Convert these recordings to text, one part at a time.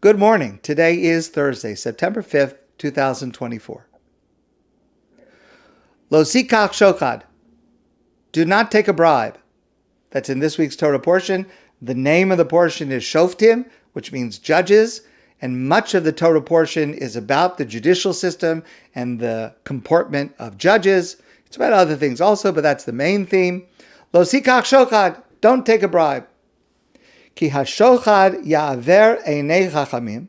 Good morning. Today is Thursday, September 5th, 2024. Lo sikach shochad. Do not take a bribe. That's in this week's Torah portion. The name of the portion is Shoftim, which means judges, and much of the Torah portion is about the judicial system and the comportment of judges. It's about other things also, but that's the main theme. Lo sikach shochad. Don't take a bribe. Ki hashochad ya'aver einei chachamim,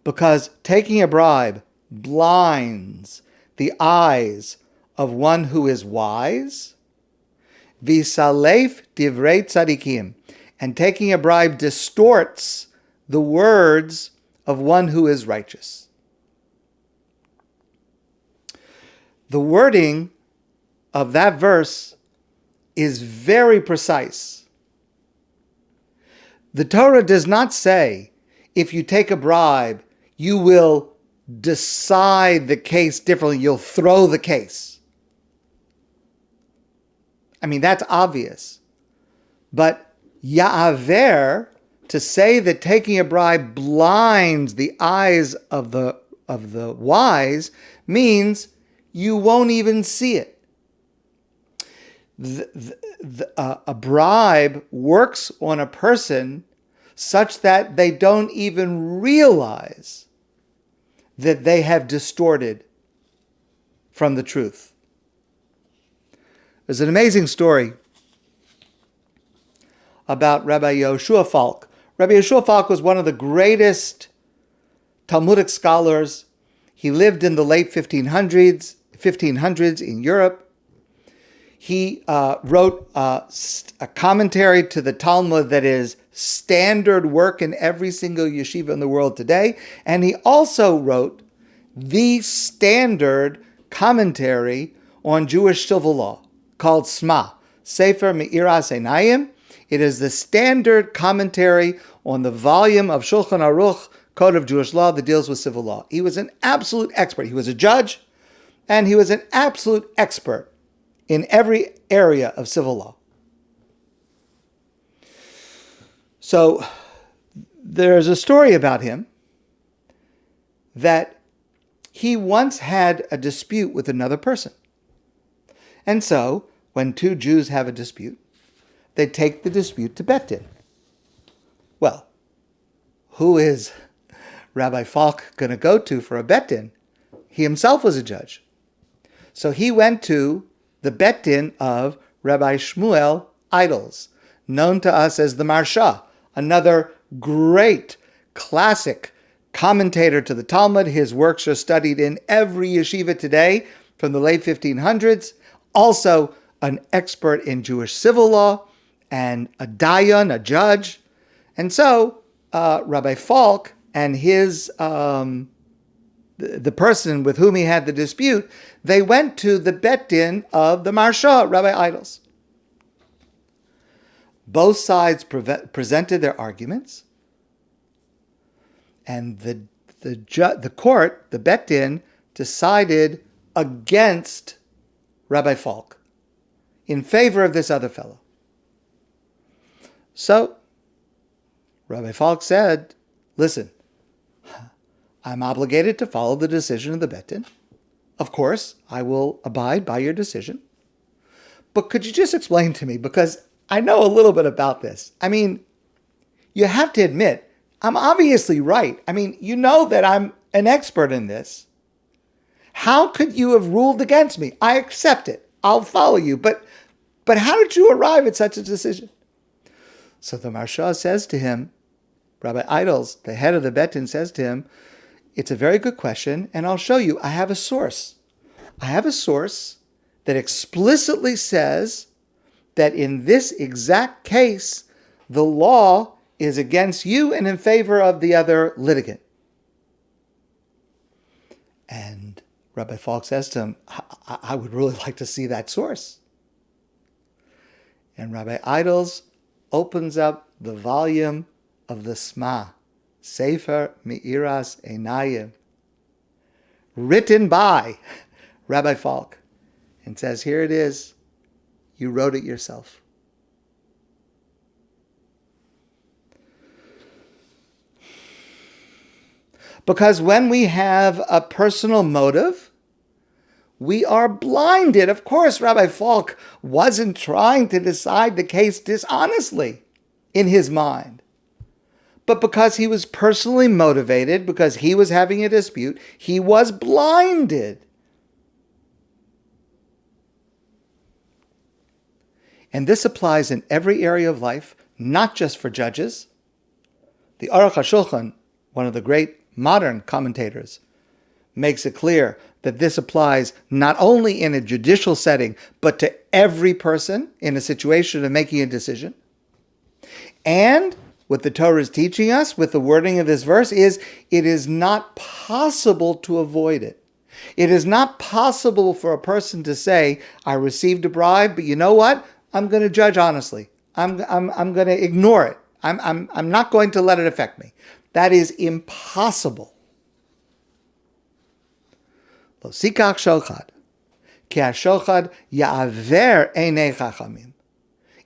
because taking a bribe blinds the eyes of one who is wise. V'salef divrei tzadikim, and taking a bribe distorts the words of one who is righteous. The wording of that verse is very precise. The Torah does not say, if you take a bribe, you will decide the case differently, you'll throw the case. I mean, that's obvious. But ya'aver, to say that taking a bribe blinds the eyes of the wise, means you won't even see it. A bribe works on a person such that they don't even realize that they have distorted from the truth. There's an amazing story about Rabbi Yehoshua Falk. Rabbi Yehoshua Falk was one of the greatest Talmudic scholars. He lived in the late 1500s in Europe. He wrote a commentary to the Talmud that is standard work in every single yeshiva in the world today. And he also wrote the standard commentary on Jewish civil law called Sma, Sefer Me'iras Einayim. It is the standard commentary on the volume of Shulchan Aruch, Code of Jewish Law, that deals with civil law. He was an absolute expert. He was a judge, and he was an absolute expert in every area of civil law. So there's a story about him that he once had a dispute with another person. And so when two Jews have a dispute, they take the dispute to Bet Din. Well, who is Rabbi Falk going to go to for a Bet Din? He himself was a judge. So he went to the Bet Din of Rabbi Shmuel Idols, known to us as the Marsha, another great classic commentator to the Talmud. His works are studied in every yeshiva today from the late 1500s. Also an expert in Jewish civil law and a dayan, a judge. And so Rabbi Falk and his the person with whom he had the dispute, they went to the Bet Din of the Marsha, Rabbi Idols. Both sides presented their arguments, and the court, the Bet Din, decided against Rabbi Falk in favor of this other fellow. So Rabbi Falk said, listen, I'm obligated to follow the decision of the Bet Din. Of course, I will abide by your decision. But could you just explain to me, because I know a little bit about this. I mean, you have to admit, I'm obviously right. I mean, you know that I'm an expert in this. How could you have ruled against me? I accept it. I'll follow you. But how did you arrive at such a decision? So the Marsha says to him, Rabbi Idols, the head of the Bet Din, says to him, it's a very good question, and I'll show you. I have a source. I have a source that explicitly says that in this exact case, the law is against you and in favor of the other litigant. And Rabbi Falk says to him, I would really like to see that source. And Rabbi Idols opens up the volume of the Sma, Sefer Me'iras Einayim, written by Rabbi Falk, and says, here it is. You wrote it yourself. Because when we have a personal motive, we are blinded. Of course, Rabbi Falk wasn't trying to decide the case dishonestly in his mind. But because he was personally motivated, because he was having a dispute, he was blinded. And this applies in every area of life, not just for judges. The Aruch HaShulchan, one of the great modern commentators, makes it clear that this applies not only in a judicial setting, but to every person in a situation of making a decision. And what the Torah is teaching us with the wording of this verse is, it is not possible to avoid it. It is not possible for a person to say, I received a bribe, but you know what? I'm going to judge honestly. I'm going to ignore it. I'm not going to let it affect me. That is impossible. Lo sikach shochad, ki hashochad ya'aver einei chachamim.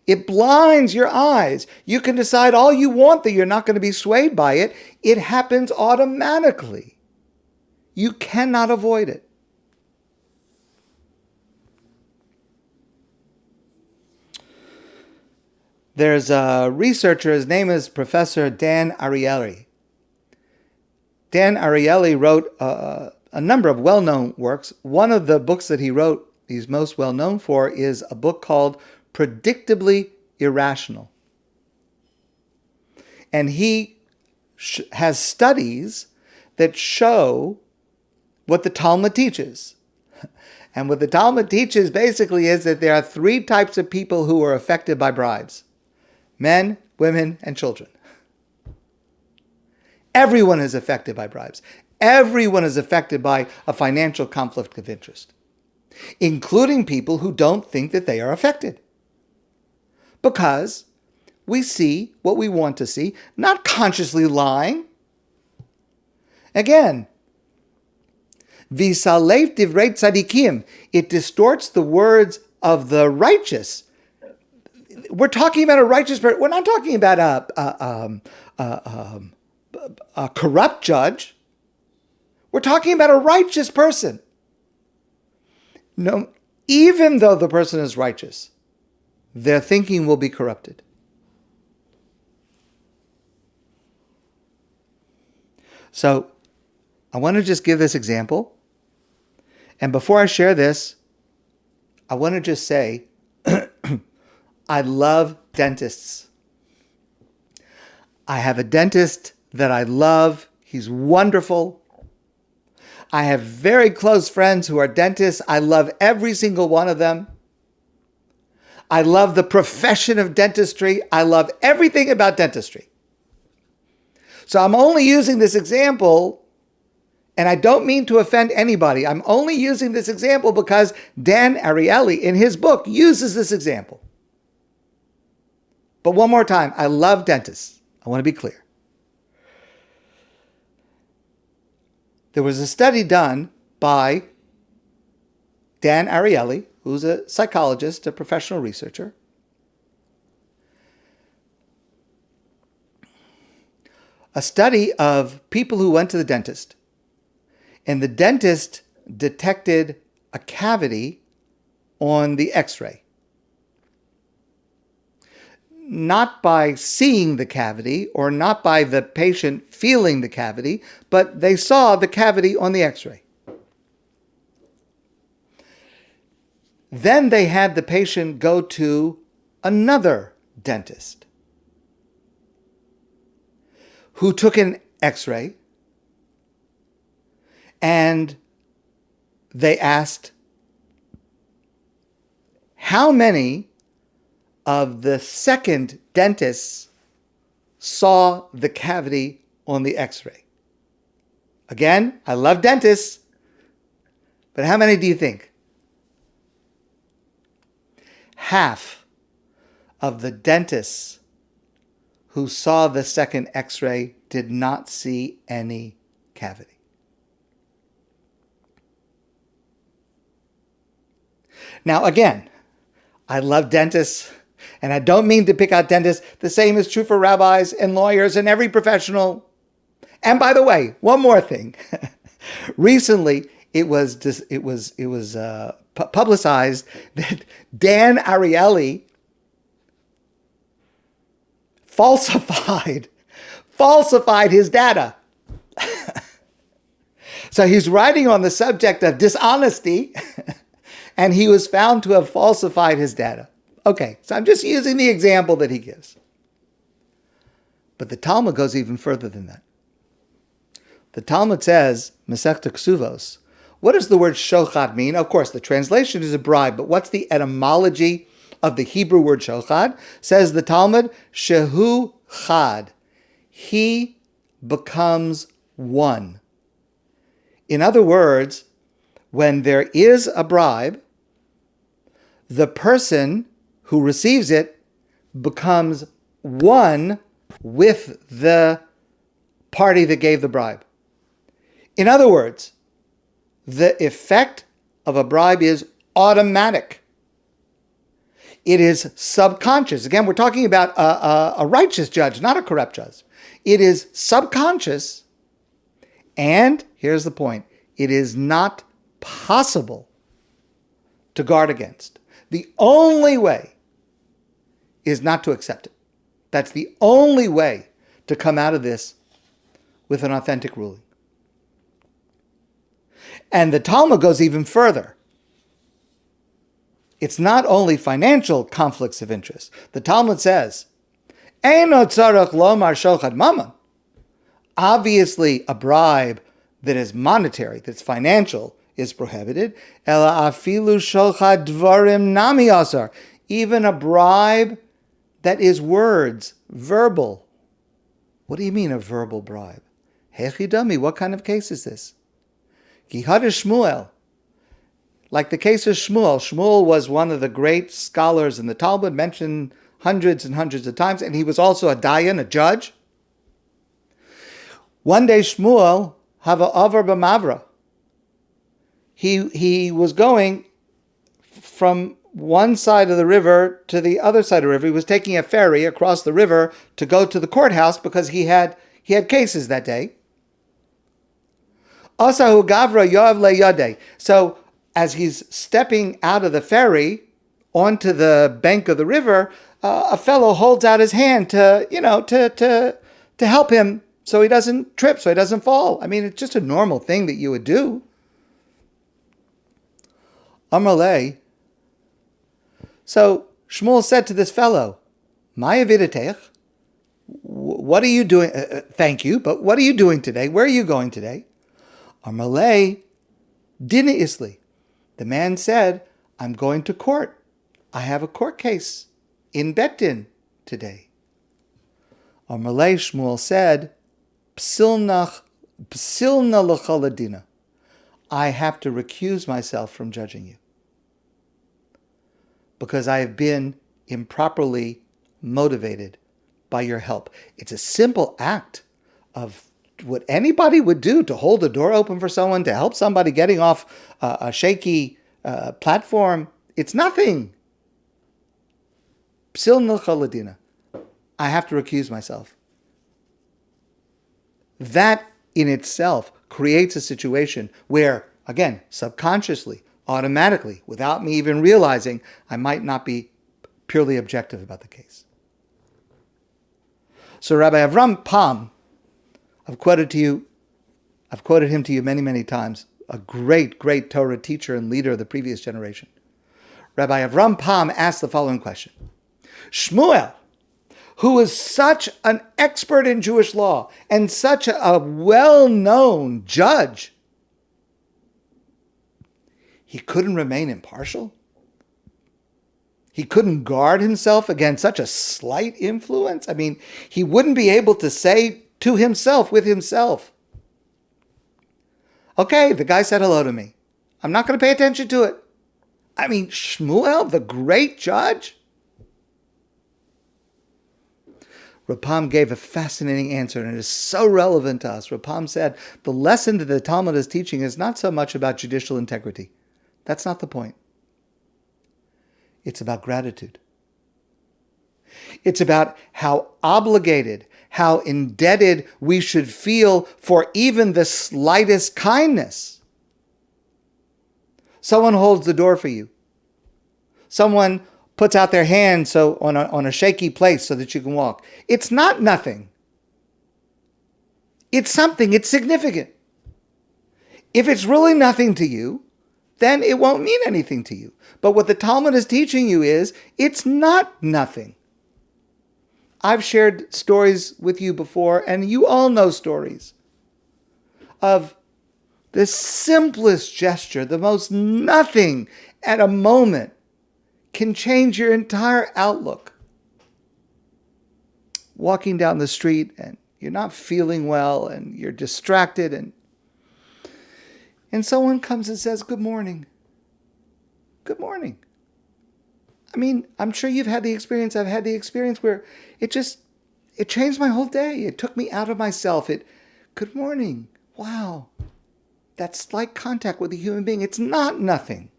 It blinds your eyes. You can decide all you want that you're not going to be swayed by it. It happens automatically. You cannot avoid it. There's a researcher, his name is Professor Dan Ariely. Dan Ariely wrote a number of well-known works. One of the books that he wrote, he's most well-known for, is a book called Predictably Irrational. And he has studies that show what the Talmud teaches. And what the Talmud teaches basically is that there are three types of people who are affected by bribes: men, women, and children. Everyone is affected by bribes. Everyone is affected by a financial conflict of interest, including people who don't think that they are affected. Because we see what we want to see, not consciously lying. Again, V'salef divrei tzadikim, it distorts the words of the righteous. We're talking about a righteous person. We're not talking about a corrupt judge. We're talking about a righteous person. No, even though the person is righteous, their thinking will be corrupted. So, I want to just give this example. And before I share this, I want to just say, I love dentists. I have a dentist that I love. He's wonderful. I have very close friends who are dentists. I love every single one of them. I love the profession of dentistry. I love everything about dentistry. So I'm only using this example, and I don't mean to offend anybody. I'm only using this example because Dan Ariely, in his book, uses this example. But one more time, I love dentists. I want to be clear. There was a study done by Dan Ariely, who's a psychologist, a professional researcher. A study of people who went to the dentist. And the dentist detected a cavity on the x-ray. Not by seeing the cavity or not by the patient feeling the cavity, but they saw the cavity on the x-ray. Then they had the patient go to another dentist who took an x-ray, and they asked, how many of the second dentists saw the cavity on the x-ray? Again, I love dentists, but how many do you think? Half of the dentists who saw the second x-ray did not see any cavity. Now, again, I love dentists, and I don't mean to pick out dentists. The same is true for rabbis and lawyers and every professional. And by the way, one more thing. Recently, it was publicized that Dan Ariely falsified his data. So he's writing on the subject of dishonesty, and he was found to have falsified his data. Okay, so I'm just using the example that he gives. But the Talmud goes even further than that. The Talmud says, Masechta Ksuvos, what does the word shochad mean? Of course, the translation is a bribe, but what's the etymology of the Hebrew word shochad? Says the Talmud, shehu chad. He becomes one. In other words, when there is a bribe, the person who receives it becomes one with the party that gave the bribe. In other words, the effect of a bribe is automatic. It is subconscious. Again, we're talking about a righteous judge, not a corrupt judge. It is subconscious, and here's the point, it is not possible to guard against. The only way is not to accept it. That's the only way to come out of this with an authentic ruling. And the Talmud goes even further. It's not only financial conflicts of interest. The Talmud says, Eino tzarech lomar shochad mamon. Obviously, a bribe that is monetary, that's financial, is prohibited. Ela afilu shochad dvarim nami asar. Even a bribe that is words, verbal. What do you mean a verbal bribe? Hechidami, what kind of case is this? Gihad Shmuel. Like the case of Shmuel. Shmuel was one of the great scholars in the Talmud, mentioned hundreds and hundreds of times, and he was also a dayan, a judge. One day Shmuel hava avar b'mavra. He was going from one side of the river to the other side of the river. He was taking a ferry across the river to go to the courthouse because he had cases that day. Asahu gavra yoav leyadeh. So as he's stepping out of the ferry onto the bank of the river, a fellow holds out his hand to help him so he doesn't trip, so he doesn't fall. I mean, it's just a normal thing that you would do. Amalei. So Shmuel said to this fellow, "Ma yavidetech? What are you doing? Thank you, but what are you doing today? Where are you going today?" Amalei dina isli. The man said, "I'm going to court. I have a court case in Bet Din today." Amalei, Shmuel said, "Psilna l'chaladina. I have to recuse myself from judging you because I have been improperly motivated by your help." It's a simple act of what anybody would do to hold the door open for someone, to help somebody getting off a shaky platform. It's nothing. Psil nilchaladina. I have to recuse myself. That in itself creates a situation where, again, subconsciously, automatically, without me even realizing, I might not be purely objective about the case. So Rabbi Avraham Pam, I've quoted him to you many, many times, a great, great Torah teacher and leader of the previous generation. Rabbi Avraham Pam asked the following question. Shmuel, who is such an expert in Jewish law and such a well-known judge, he couldn't remain impartial? He couldn't guard himself against such a slight influence? I mean, he wouldn't be able to say to himself, with himself, okay, the guy said hello to me. I'm not going to pay attention to it. I mean, Shmuel, the great judge? Rapam gave a fascinating answer, and it is so relevant to us. Rapam said, the lesson that the Talmud is teaching is not so much about judicial integrity. That's not the point. It's about gratitude. It's about how obligated, how indebted we should feel for even the slightest kindness. Someone holds the door for you. Someone puts out their hand on a shaky place so that you can walk. It's not nothing. It's something. It's significant. If it's really nothing to you, then it won't mean anything to you. But what the Talmud is teaching you is it's not nothing. I've shared stories with you before, and you all know stories of the simplest gesture, the most nothing at a moment can change your entire outlook. Walking down the street and you're not feeling well and you're distracted and someone comes and says, "Good morning." Good morning. I mean, I'm sure you've had the experience. I've had the experience where it changed my whole day. It took me out of myself. Good morning. Wow. That's like contact with a human being. It's not nothing.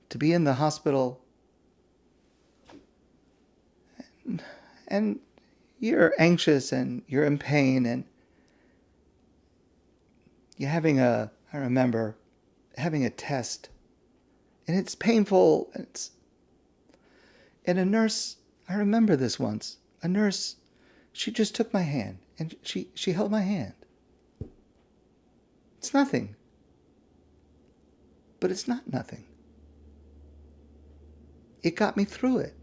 To be in the hospital and you're anxious and you're in pain and you're I remember having a test and it's painful. And a nurse, I remember this once, a nurse, she just took my hand and she held my hand. It's nothing, but it's not nothing. It got me through it.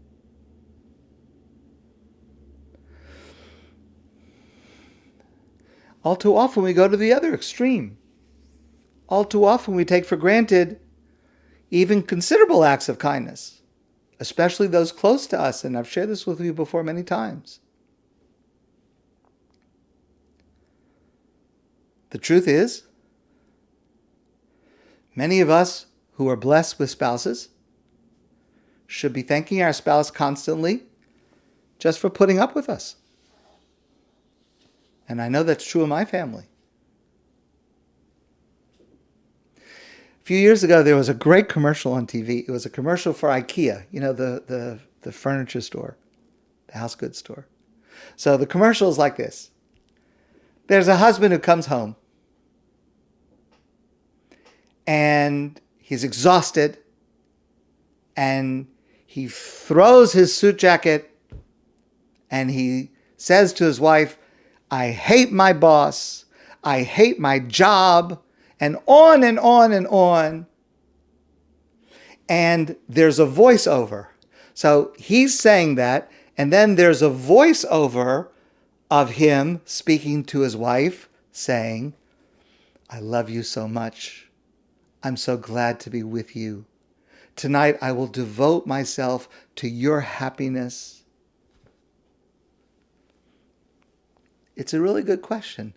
All too often we go to the other extreme. All too often we take for granted even considerable acts of kindness, especially those close to us, and I've shared this with you before many times. The truth is, many of us who are blessed with spouses should be thanking our spouse constantly just for putting up with us. And I know that's true in my family. A few years ago, there was a great commercial on TV. It was a commercial for IKEA, the furniture store, the house goods store. So the commercial is like this. There's a husband who comes home and he's exhausted and he throws his suit jacket and he says to his wife, "I hate my boss. I hate my job," and on and on and on. And there's a voiceover. So he's saying that, and then there's a voiceover of him speaking to his wife, saying, "I love you so much. I'm so glad to be with you. Tonight I will devote myself to your happiness." It's a really good question.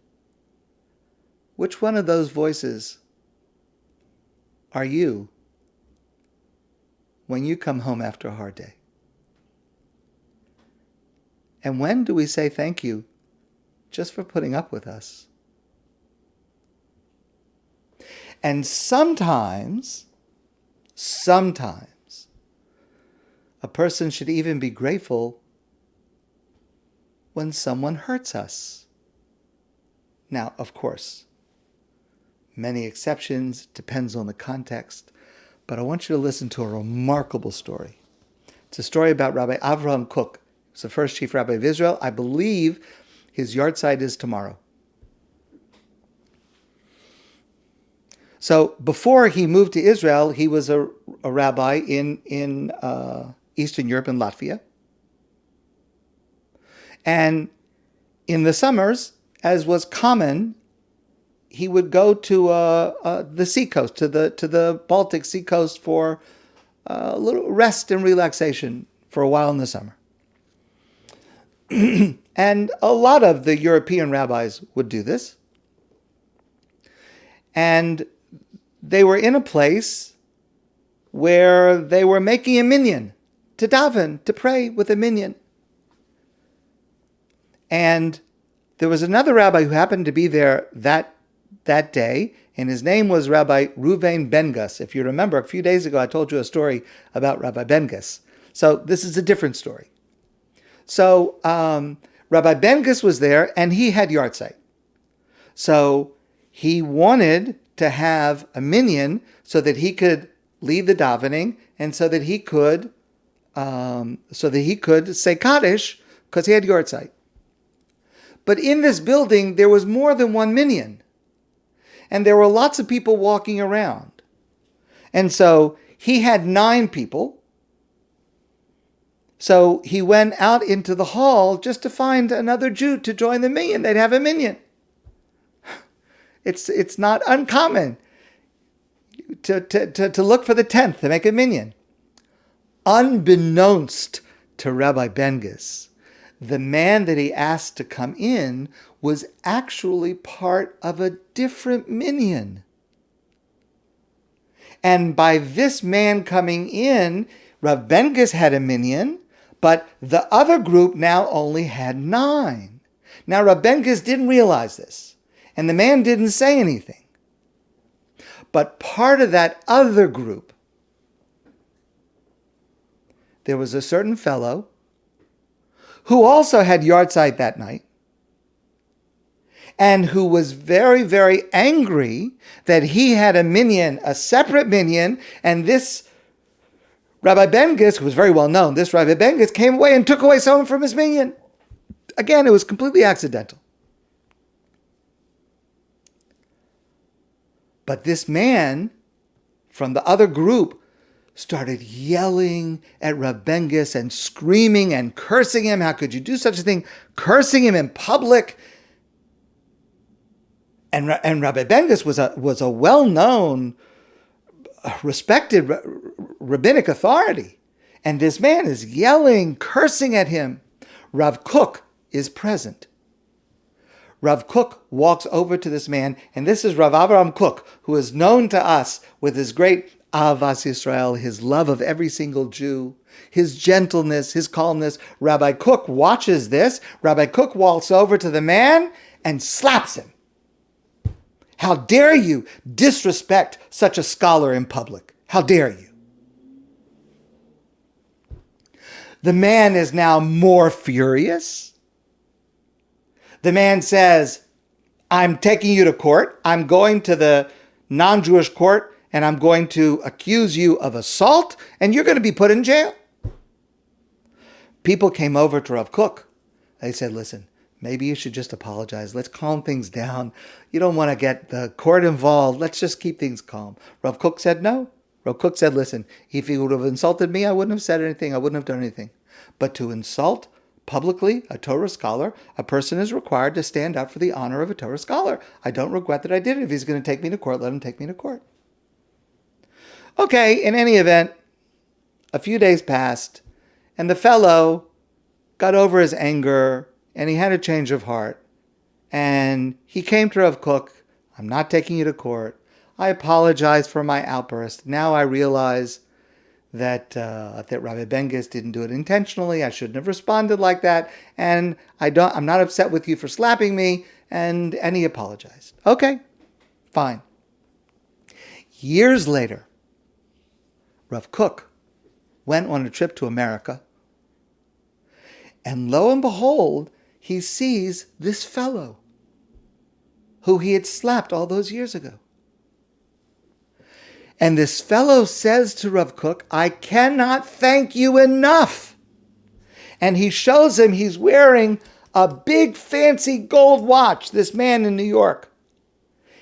Which one of those voices are you when you come home after a hard day? And when do we say thank you just for putting up with us? And sometimes, a person should even be grateful when someone hurts us. Now, of course, many exceptions, depends on the context, but I want you to listen to a remarkable story. It's a story about Rabbi Avraham Kook. He's the first chief rabbi of Israel. I believe his yahrzeit is tomorrow. So before he moved to Israel, he was a rabbi in Eastern Europe, in Latvia. And in the summers, as was common, he would go to the seacoast, to the Baltic seacoast for a little rest and relaxation for a while in the summer. And a lot of the European rabbis would do this. And they were in a place where they were making a minyan, to daven, to pray with a minyan. And there was another rabbi who happened to be there that day, and his name was Rabbi Reuven Ben Gus. If you remember, a few days ago I told you a story about Rabbi Ben Gus. So this is a different story. So Rabbi Bengus was there, and he had yahrzeit. So he wanted to have a minyan so that he could lead the davening, and so that he could say Kaddish, because he had yahrzeit. But in this building, there was more than one minyan, and there were lots of people walking around. And so he had 9 people. So he went out into the hall just to find another Jew to join the minyan. They'd have a minyan. It's not uncommon to look for the 10th to make a minyan. Unbeknownst to Rabbi Bengus, the man that he asked to come in was actually part of a different minyan. And by this man coming in, Rav Bengus had a minyan, but the other group now only had 9. Now Rav Bengus didn't realize this, and the man didn't say anything. But part of that other group, there was a certain fellow who also had yahrzeit that night, and who was very, very angry that he had a minyan, a separate minyan, and this Rabbi Bengus, who was very well known, this Rabbi Bengus came away and took away someone from his minyan. Again, it was completely accidental. But this man from the other group started yelling at Rav Bengus and screaming and cursing him. How could you do such a thing? Cursing him in public. And Rabbi Bengus was a well-known, respected rabbinic authority. And this man is yelling, cursing at him. Rav Kook is present. Rav Kook walks over to this man, and this is Rav Avraham Kook, who is known to us with his great Ahavas Yisrael, his love of every single Jew, his gentleness, his calmness. Rabbi Kook watches this. Rabbi Kook walks over to the man and slaps him. How dare you disrespect such a scholar in public? How dare you? The man is now more furious. The man says, I'm taking you to court. I'm going to the non-Jewish court, and I'm going to accuse you of assault, and you're going to be put in jail. People came over to Rav Kook. They said, listen, maybe you should just apologize. Let's calm things down. You don't want to get the court involved. Let's just keep things calm. Rav Kook said no. Rav Kook said, listen, if he would have insulted me, I wouldn't have said anything. I wouldn't have done anything. But to insult publicly a Torah scholar, a person is required to stand up for the honor of a Torah scholar. I don't regret that I did it. If he's going to take me to court, let him take me to court. Okay, in any event, a few days passed, and the fellow got over his anger, and he had a change of heart. And he came to Rav Kook. I'm not taking you to court. I apologize for my outburst. Now I realize that Rabbi Bengus didn't do it intentionally. I shouldn't have responded like that. And I'm not upset with you for slapping me. And he apologized. Okay, fine. Years later, Rav Kook went on a trip to America. And lo and behold, he sees this fellow who he had slapped all those years ago. And this fellow says to Rav Kook, I cannot thank you enough. And he shows him he's wearing a big fancy gold watch, this man in New York.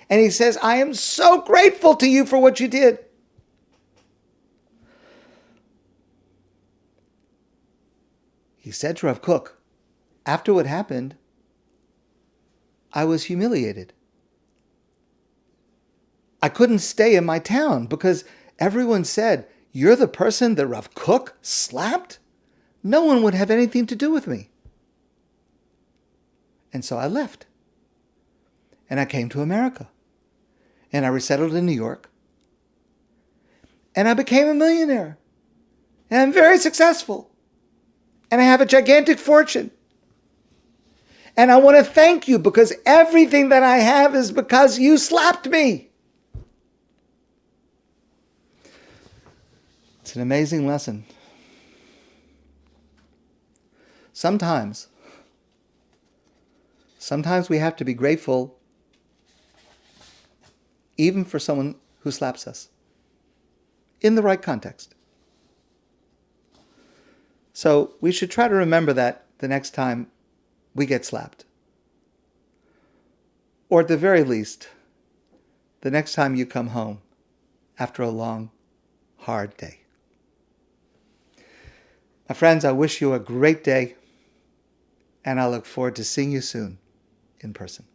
And he says, I am so grateful to you for what you did. He said to Rav Kook, after what happened, I was humiliated. I couldn't stay in my town because everyone said, you're the person that Rav Kook slapped? No one would have anything to do with me. And so I left. And I came to America. And I resettled in New York. And I became a millionaire. And I'm very successful. And I have a gigantic fortune. And I want to thank you because everything that I have is because you slapped me. It's an amazing lesson. Sometimes we have to be grateful even for someone who slaps us, in the right context. So we should try to remember that the next time we get slapped. Or at the very least, the next time you come home after a long, hard day. My friends, I wish you a great day, and I look forward to seeing you soon in person.